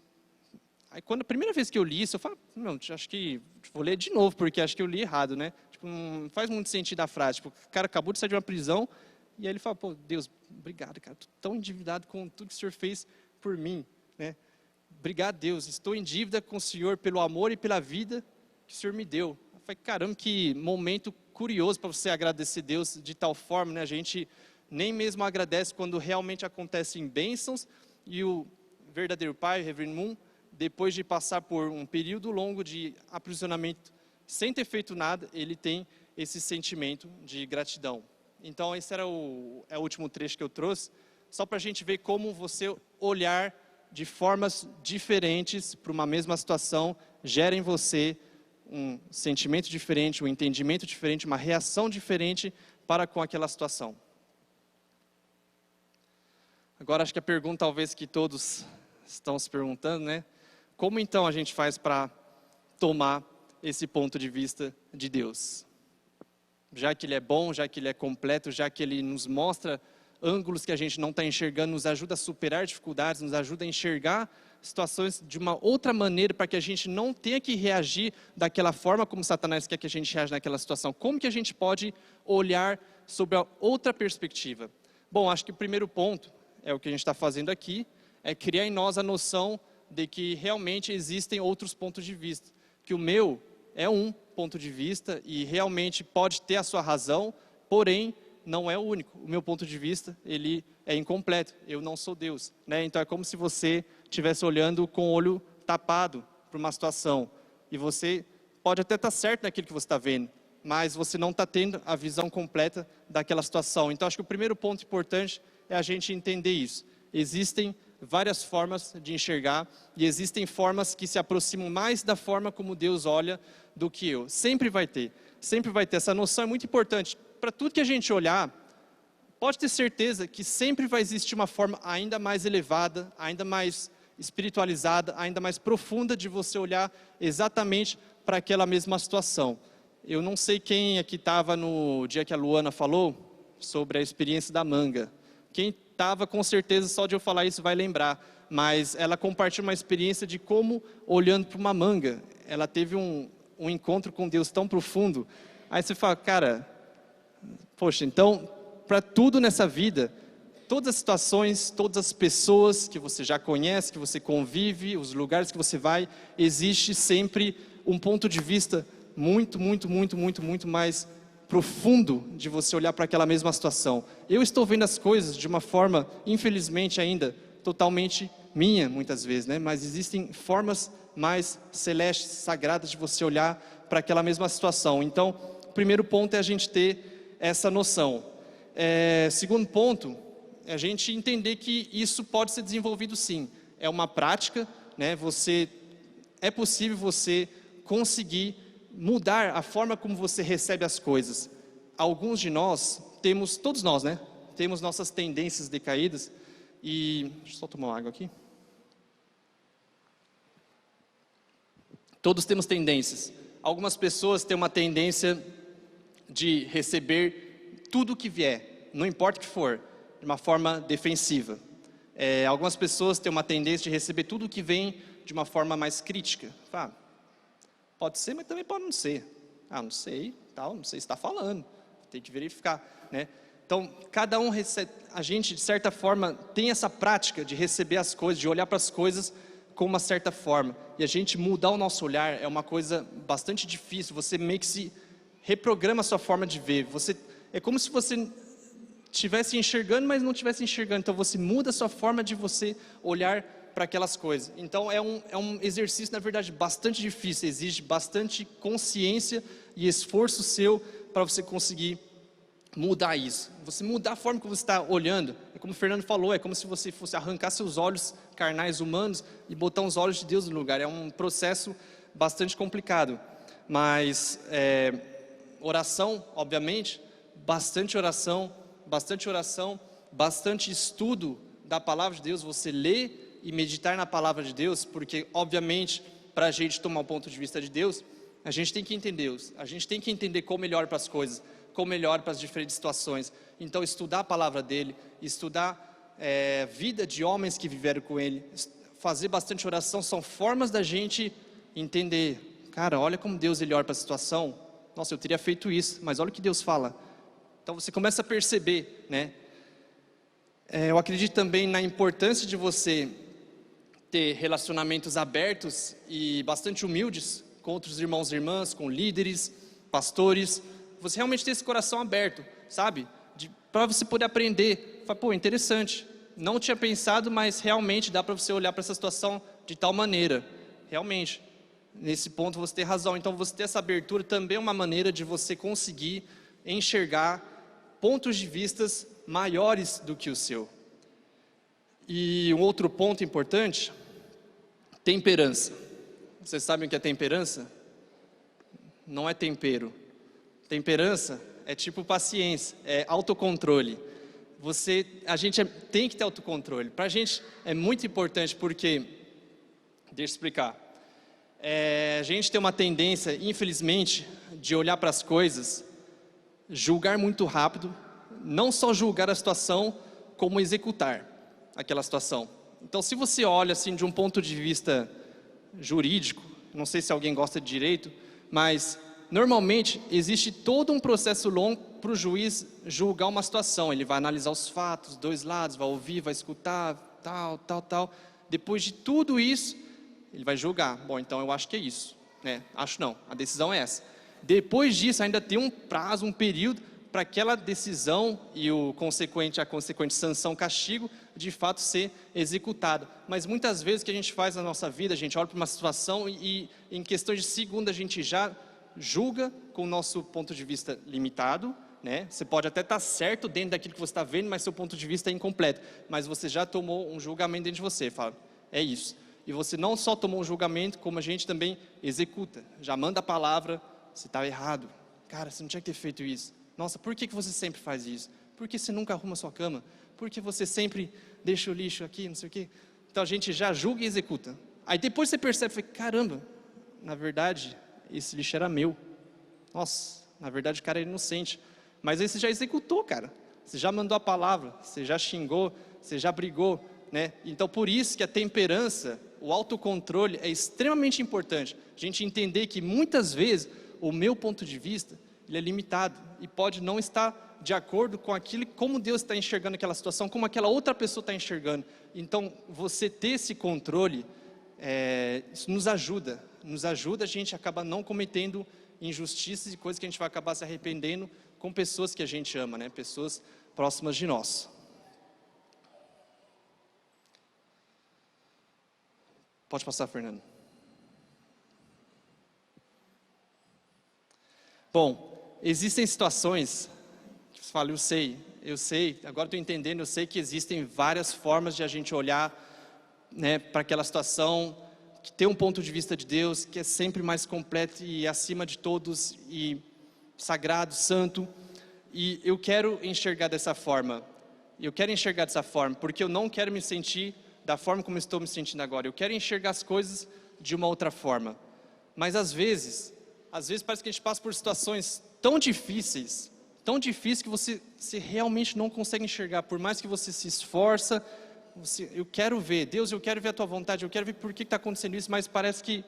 Aí, quando a primeira vez que eu li isso, eu falei, não, acho que vou ler de novo, porque acho que eu li errado, né? Tipo, não faz muito sentido a frase. Tipo, o cara acabou de sair de uma prisão, e aí ele fala, pô, Deus, obrigado, cara, estou tão endividado com tudo que o Senhor fez por mim, né? Obrigado, Deus, estou em dívida com o Senhor pelo amor e pela vida que o Senhor me deu. Eu falei, caramba, que momento curioso para você agradecer Deus de tal forma, né? A gente nem mesmo agradece quando realmente acontecem bênçãos, e o verdadeiro pai, o Reverend Moon, depois de passar por um período longo de aprisionamento, sem ter feito nada, ele tem esse sentimento de gratidão. Então, esse era o último trecho que eu trouxe, só para a gente ver como você olhar de formas diferentes para uma mesma situação gera em você um sentimento diferente, um entendimento diferente, uma reação diferente para com aquela situação. Agora, acho que a pergunta talvez que todos estão se perguntando, né? Como então a gente faz para tomar esse ponto de vista de Deus? Já que Ele é bom, já que Ele é completo, já que Ele nos mostra ângulos que a gente não está enxergando, nos ajuda a superar dificuldades, nos ajuda a enxergar situações de uma outra maneira, para que a gente não tenha que reagir daquela forma como Satanás quer que a gente reaja naquela situação. Como que a gente pode olhar sobre a outra perspectiva? Bom, acho que o primeiro ponto, é o que a gente está fazendo aqui, é criar em nós a noção de que realmente existem outros pontos de vista. Que o meu é um ponto de vista e realmente pode ter a sua razão, porém não é o único. O meu ponto de vista, ele é incompleto. Eu não sou Deus, né? Então é como se você estivesse olhando com o olho tapado para uma situação. E você pode até estar certo naquilo que você está vendo, mas você não está tendo a visão completa daquela situação. Então acho que o primeiro ponto importante é a gente entender isso. Existem várias formas de enxergar e existem formas que se aproximam mais da forma como Deus olha do que eu. Sempre vai ter. Essa noção é muito importante. Para tudo que a gente olhar, pode ter certeza que sempre vai existir uma forma ainda mais elevada, ainda mais espiritualizada, ainda mais profunda de você olhar exatamente para aquela mesma situação. Eu não sei quem aqui estava no dia que a Luana falou sobre a experiência da manga. Quem estava, com certeza, só de eu falar isso vai lembrar. Mas ela compartilha uma experiência de como, olhando para uma manga, ela teve um encontro com Deus tão profundo. Aí você fala, cara, poxa, então, para tudo nessa vida, todas as situações, todas as pessoas que você já conhece, que você convive, os lugares que você vai, existe sempre um ponto de vista muito mais profundo de você olhar para aquela mesma situação. Eu estou vendo as coisas de uma forma, infelizmente ainda, totalmente minha, muitas vezes, né? Mas existem formas mais celestes, sagradas de você olhar para aquela mesma situação. Então, o primeiro ponto é a gente ter essa noção. Segundo ponto, é a gente entender que isso pode ser desenvolvido sim. É uma prática, né? É possível você conseguir mudar a forma como você recebe as coisas. Alguns de nós temos, todos nós, né? Temos nossas tendências decaídas e... Deixa eu só tomar uma água aqui. Todos temos tendências. Algumas pessoas têm uma tendência de receber tudo o que vier, não importa o que for, de uma forma defensiva. Algumas pessoas têm uma tendência de receber tudo o que vem de uma forma mais crítica. Pode ser, mas também pode não ser. Não sei, não sei se está falando. Tem que verificar, né? Então, cada um recebe, a gente de certa forma tem essa prática de receber as coisas, de olhar para as coisas com uma certa forma. E a gente mudar o nosso olhar é uma coisa bastante difícil. Você meio que se reprograma a sua forma de ver. É como se você estivesse enxergando, mas não estivesse enxergando. Então você muda a sua forma de você olhar para aquelas coisas. Então é um exercício, na verdade, bastante difícil. Exige bastante consciência e esforço seu para você conseguir mudar isso. Você mudar a forma como você está olhando. É como o Fernando falou, é como se você fosse arrancar seus olhos carnais humanos e botar os olhos de Deus no lugar. É um processo bastante complicado. Mas oração, obviamente, bastante oração, bastante estudo da palavra de Deus, você lê e meditar na palavra de Deus, porque obviamente para a gente tomar o ponto de vista de Deus, a gente tem que entender Deus, a gente tem que entender como melhor para as coisas, como melhor para as diferentes situações. Então estudar a palavra dele, estudar vida de homens que viveram com ele, fazer bastante oração, são formas da gente entender, cara, olha como Deus ele olha para a situação, nossa, eu teria feito isso, mas olha o que Deus fala. Então você começa a perceber, né? Eu acredito também na importância de você ter relacionamentos abertos e bastante humildes com outros irmãos e irmãs, com líderes, pastores. Você realmente ter esse coração aberto, sabe? Para você poder aprender. Fala, pô, interessante. Não tinha pensado, mas realmente dá para você olhar para essa situação de tal maneira. Realmente, nesse ponto você tem razão. Então você ter essa abertura também é uma maneira de você conseguir enxergar pontos de vistas maiores do que o seu. E um outro ponto importante, temperança. Vocês sabem o que é temperança? Não é tempero. Temperança é tipo paciência, é autocontrole. A gente tem que ter autocontrole. Para a gente é muito importante porque, deixa eu explicar, a gente tem uma tendência, infelizmente, de olhar para as coisas, julgar muito rápido, não só julgar a situação, como executar aquela situação. Então, se você olha assim de um ponto de vista jurídico, não sei se alguém gosta de direito, mas normalmente existe todo um processo longo para o juiz julgar uma situação. Ele vai analisar os fatos, dois lados, vai ouvir, vai escutar, tal. Depois de tudo isso, ele vai julgar. Bom, então eu acho que é isso, né? Acho não, a decisão é essa. Depois disso, ainda tem um prazo, um período para aquela decisão e a consequente sanção, castigo, de fato ser executado. Mas muitas vezes o que a gente faz na nossa vida, a gente olha para uma situação e em questão de segundo a gente já julga com o nosso ponto de vista limitado, né? Você pode até estar certo dentro daquilo que você está vendo, mas seu ponto de vista é incompleto. Mas você já tomou um julgamento dentro de você, fala, é isso. E você não só tomou um julgamento, como a gente também executa, já manda a palavra, você está errado. Cara, você não tinha que ter feito isso. Nossa, por que você sempre faz isso? Por que você nunca arruma a sua cama? Por que você sempre deixa o lixo aqui, não sei o quê? Então a gente já julga e executa. Aí depois você percebe, caramba, na verdade, esse lixo era meu. Nossa, na verdade o cara é inocente. Mas aí você já executou, cara. Você já mandou a palavra, você já xingou, você já brigou, né? Então por isso que a temperança, o autocontrole é extremamente importante. A gente entender que muitas vezes o meu ponto de vista, ele é limitado e pode não estar de acordo com aquilo, como Deus está enxergando aquela situação, como aquela outra pessoa está enxergando. Então, você ter esse controle, isso nos ajuda a gente acaba não cometendo injustiças e coisas que a gente vai acabar se arrependendo com pessoas que a gente ama, né? Pessoas próximas de nós. Pode passar, Fernando. Bom, existem situações que você fala, eu sei, agora estou entendendo, eu sei que existem várias formas de a gente olhar, né, para aquela situação, que tem um ponto de vista de Deus, que é sempre mais completo e acima de todos, e sagrado, santo, e eu quero enxergar dessa forma, porque eu não quero me sentir da forma como estou me sentindo agora, eu quero enxergar as coisas de uma outra forma, mas às vezes parece que a gente passa por situações tão difíceis que você realmente não consegue enxergar, por mais que você se esforça, eu quero ver, Deus, eu quero ver a tua vontade, eu quero ver por que está acontecendo isso, mas parece que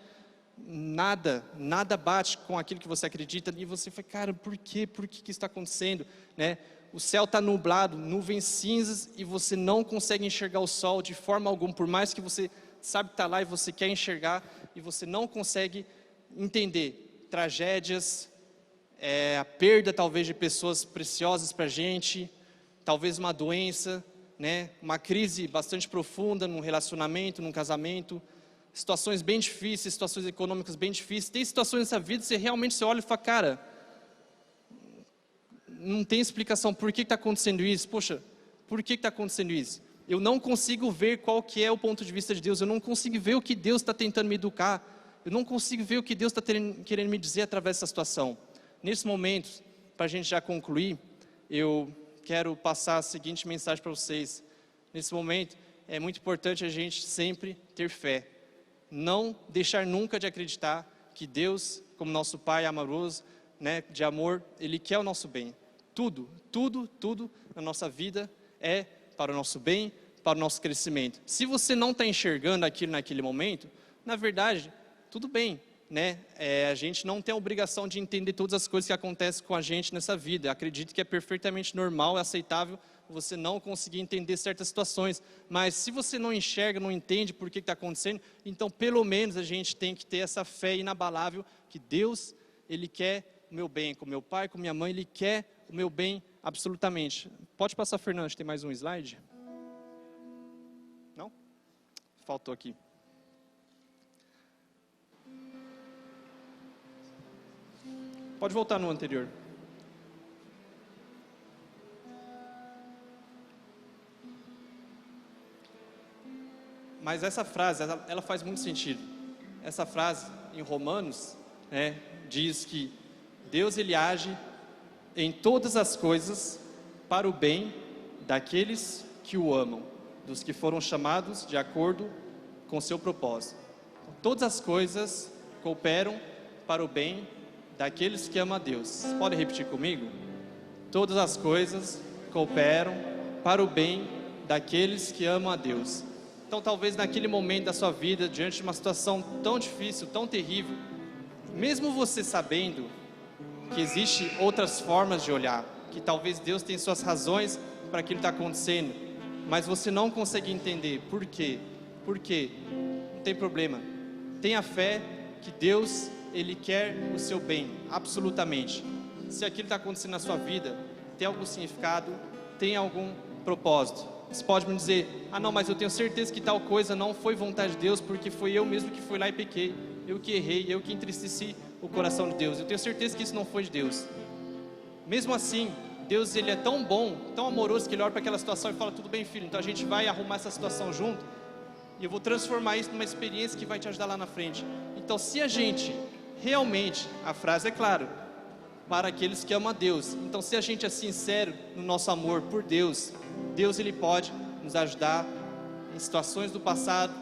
nada bate com aquilo que você acredita, e você fala, cara, por que isso está acontecendo, né? O céu está nublado, nuvens cinzas, e você não consegue enxergar o sol de forma alguma, por mais que você sabe que está lá e você quer enxergar, e você não consegue entender. Tragédias, a perda talvez de pessoas preciosas para a gente, talvez uma doença, né? Uma crise bastante profunda num relacionamento, num casamento, situações bem difíceis, situações econômicas bem difíceis. Tem situações nessa vida que você olha e fala, cara, não tem explicação por que está acontecendo isso, poxa, por que está acontecendo isso? Eu não consigo ver qual que é o ponto de vista de Deus, eu não consigo ver o que Deus está tentando me educar, eu não consigo ver o que Deus está querendo me dizer através dessa situação. Nesse momento, para a gente já concluir, eu quero passar a seguinte mensagem para vocês. Nesse momento, é muito importante a gente sempre ter fé. Não deixar nunca de acreditar que Deus, como nosso Pai amoroso, né, de amor, Ele quer o nosso bem. Tudo na nossa vida é para o nosso bem, para o nosso crescimento. Se você não está enxergando aquilo naquele momento, na verdade, tudo bem, né? A gente não tem a obrigação de entender todas as coisas que acontecem com a gente nessa vida. Acredito que é perfeitamente normal e aceitável você não conseguir entender certas situações. Mas se você não enxerga, não entende por que está acontecendo, então pelo menos a gente tem que ter essa fé inabalável que Deus, Ele quer o meu bem, com meu pai, com minha mãe, Ele quer o meu bem absolutamente. Pode passar, Fernando, tem mais um slide? Não? Faltou aqui. Pode voltar no anterior. Mas essa frase, ela faz muito sentido. Essa frase, em Romanos, né, diz que Deus, Ele age em todas as coisas para o bem daqueles que o amam, dos que foram chamados de acordo com seu propósito. Todas as coisas cooperam para o bem daqueles que amam a Deus. Vocês podem repetir comigo? Todas as coisas cooperam para o bem daqueles que amam a Deus. Então talvez naquele momento da sua vida, diante de uma situação tão difícil, tão terrível, mesmo você sabendo que existem outras formas de olhar, que talvez Deus tenha suas razões para aquilo que está acontecendo, mas você não consegue entender por quê. Por quê? Não tem problema. Tenha fé que Deus, Ele quer o seu bem, absolutamente. Se aquilo está acontecendo na sua vida, tem algum significado, tem algum propósito. Você pode me dizer, não, mas eu tenho certeza que tal coisa não foi vontade de Deus, porque foi eu mesmo que fui lá e pequei, eu que errei, eu que entristeci o coração de Deus. Eu tenho certeza que isso não foi de Deus. Mesmo assim, Deus, Ele é tão bom, tão amoroso, que Ele olha para aquela situação e fala, tudo bem, filho, então a gente vai arrumar essa situação junto, e eu vou transformar isso numa experiência que vai te ajudar lá na frente. Então, se a gente realmente, a frase é clara, para aqueles que amam a Deus, então se a gente é sincero no nosso amor por Deus, Deus, Ele pode nos ajudar em situações do passado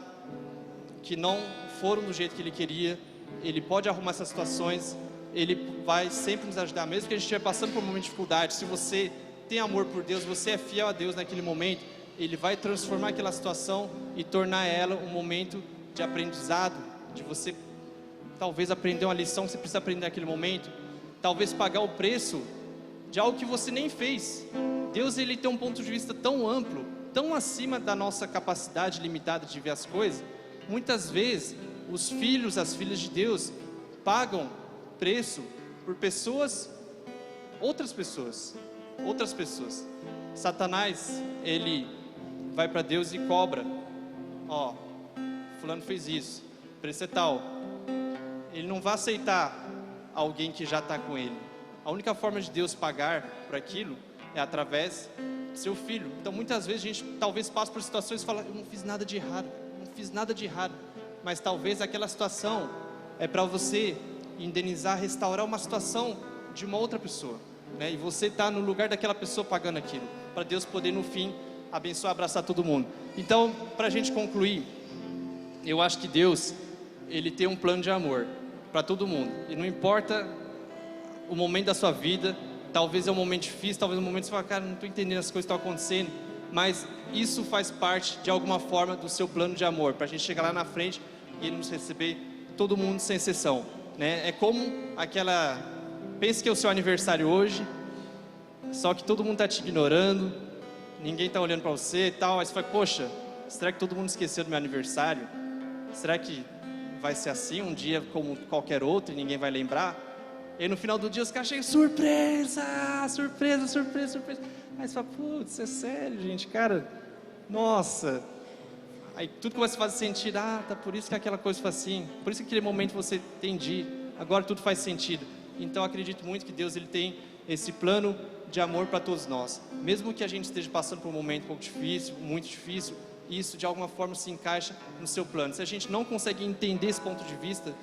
que não foram do jeito que Ele queria. Ele pode arrumar essas situações, Ele vai sempre nos ajudar, mesmo que a gente estiver passando por um momento de dificuldade. Se você tem amor por Deus, você é fiel a Deus naquele momento, Ele vai transformar aquela situação e tornar ela um momento de aprendizado, de você talvez aprender uma lição que você precisa aprender naquele momento, talvez pagar o preço de algo que você nem fez. Deus, Ele tem um ponto de vista tão amplo, tão acima da nossa capacidade limitada de ver as coisas. Muitas vezes, os filhos, as filhas de Deus, pagam preço por pessoas, outras pessoas. Satanás, ele vai para Deus e cobra, fulano fez isso, preço é tal. Ele não vai aceitar alguém que já está com ele. A única forma de Deus pagar por aquilo é através do seu filho. Então muitas vezes a gente talvez passe por situações e fala, eu não fiz nada de errado, mas talvez aquela situação é para você indenizar, restaurar uma situação de uma outra pessoa, né? E você está no lugar daquela pessoa pagando aquilo, para Deus poder no fim abençoar, abraçar todo mundo. Então, para a gente concluir, eu acho que Deus, Ele tem um plano de amor para todo mundo, e não importa o momento da sua vida, talvez é um momento difícil, talvez é um momento que você fala, cara, não estou entendendo as coisas que estão acontecendo, mas isso faz parte de alguma forma do seu plano de amor, para a gente chegar lá na frente e Ele nos receber, todo mundo sem exceção, né? É como aquela, pense que é o seu aniversário hoje, só que todo mundo está te ignorando, ninguém está olhando para você e tal, aí você fala, poxa, será que todo mundo esqueceu do meu aniversário? Será que vai ser assim, um dia como qualquer outro e ninguém vai lembrar? E aí no final do dia os caras chegam, surpresa. Aí você fala, putz, é sério, gente, cara, nossa. Aí tudo começa a fazer sentido, tá por isso que aquela coisa foi assim, por isso que aquele momento você entendi, agora tudo faz sentido. Então eu acredito muito que Deus, Ele tem esse plano de amor para todos nós. Mesmo que a gente esteja passando por um momento um pouco difícil, muito difícil, isso de alguma forma se encaixa no seu plano. Se a gente não consegue entender esse ponto de vista,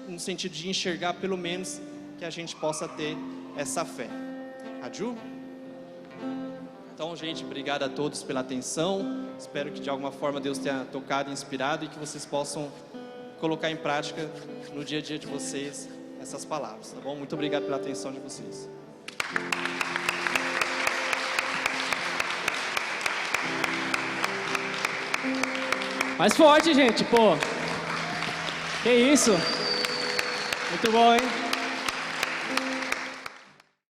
no sentido de enxergar pelo menos, que a gente possa ter essa fé. Aju? Então, gente, obrigado a todos pela atenção. Espero que de alguma forma Deus tenha tocado e inspirado e que vocês possam colocar em prática no dia a dia de vocês essas palavras, tá bom? Muito obrigado pela atenção de vocês. Mais forte, gente, pô. Que isso? Muito bom, hein?